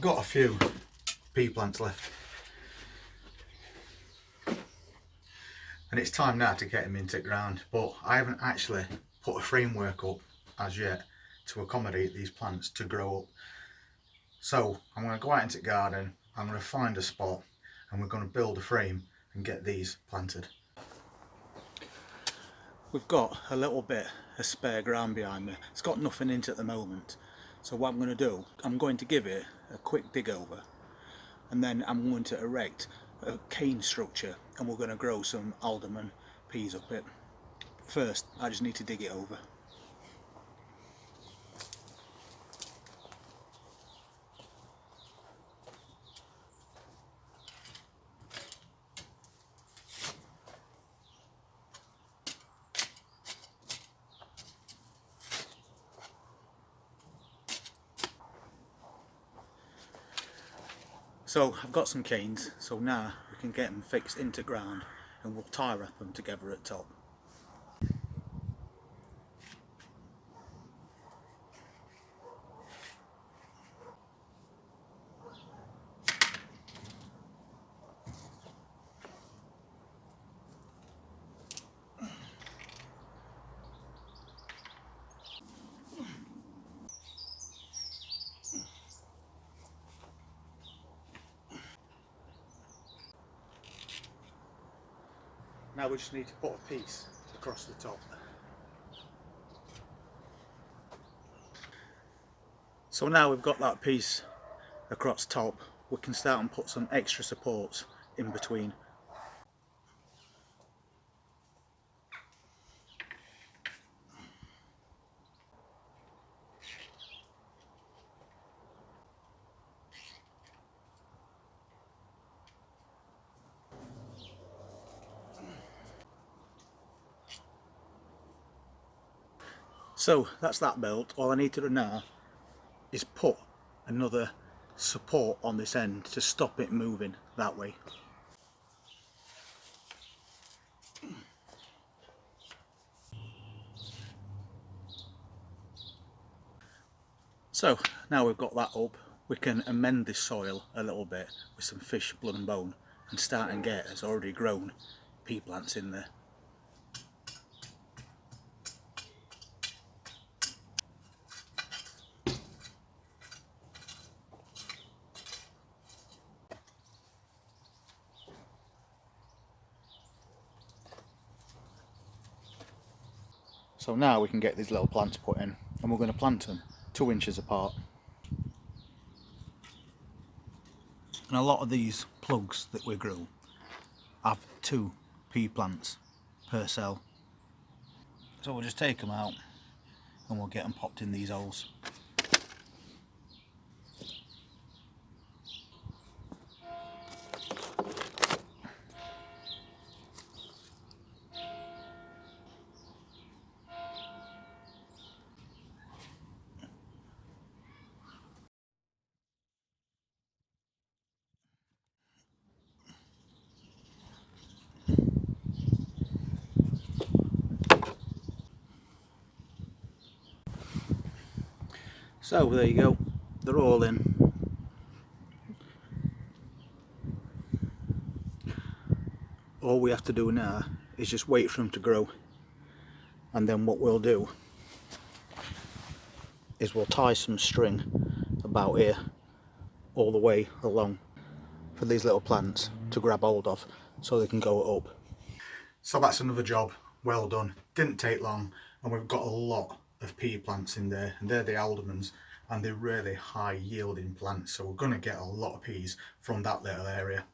got a few pea plants left, and it's time now to get them into the ground, but I haven't actually put a framework up as yet to accommodate these plants to grow up. So I'm going to go out into the garden, I'm going to find a spot, and we're going to build a frame and get these planted. We've got a little bit of spare ground behind me. It's got nothing in it at the moment. So what I'm going to do, I'm going to give it a quick dig over, and then I'm going to erect a cane structure, and we're going to grow some alderman peas up it. First, I just need to dig it over. So I've got some canes, so now we can get them fixed into ground and we'll tie wrap them together at top. Now we just need to put a piece across the top. So now we've got that piece across top, we can start and put some extra supports in between. So that's that built. All I need to do now is put another support on this end to stop it moving that way. So now we've got that up, we can amend this soil a little bit with some fish blood and bone and start and get as already grown pea plants in there. So now we can get these little plants put in, and we're going to plant them 2 inches apart. And a lot of these plugs that we grew have 2 pea plants per cell. So we'll just take them out and we'll get them popped in these holes. So there you go, they're all in. All we have to do now is just wait for them to grow, and then what we'll do is we'll tie some string about here all the way along for these little plants to grab hold of so they can go up. So that's another job well done. Didn't take long, and we've got a lot of pea plants in there, and they're the aldermans, and they're really high yielding plants, so we're going to get a lot of peas from that little area.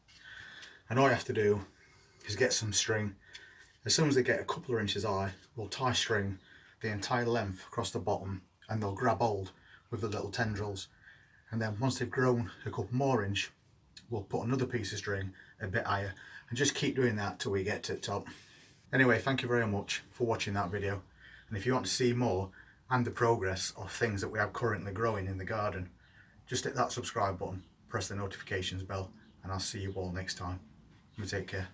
And all you have to do is get some string. As soon as they get a couple of inches high, we'll tie string the entire length across the bottom, and they'll grab hold with the little tendrils. And then once they've grown a couple more inch, we'll put another piece of string a bit higher, and just keep doing that till we get to the top. Anyway, thank you very much for watching that video, and if you want to see more and the progress of things that we have currently growing in the garden, just hit that subscribe button, press the notifications bell, and I'll see you all next time. You take care.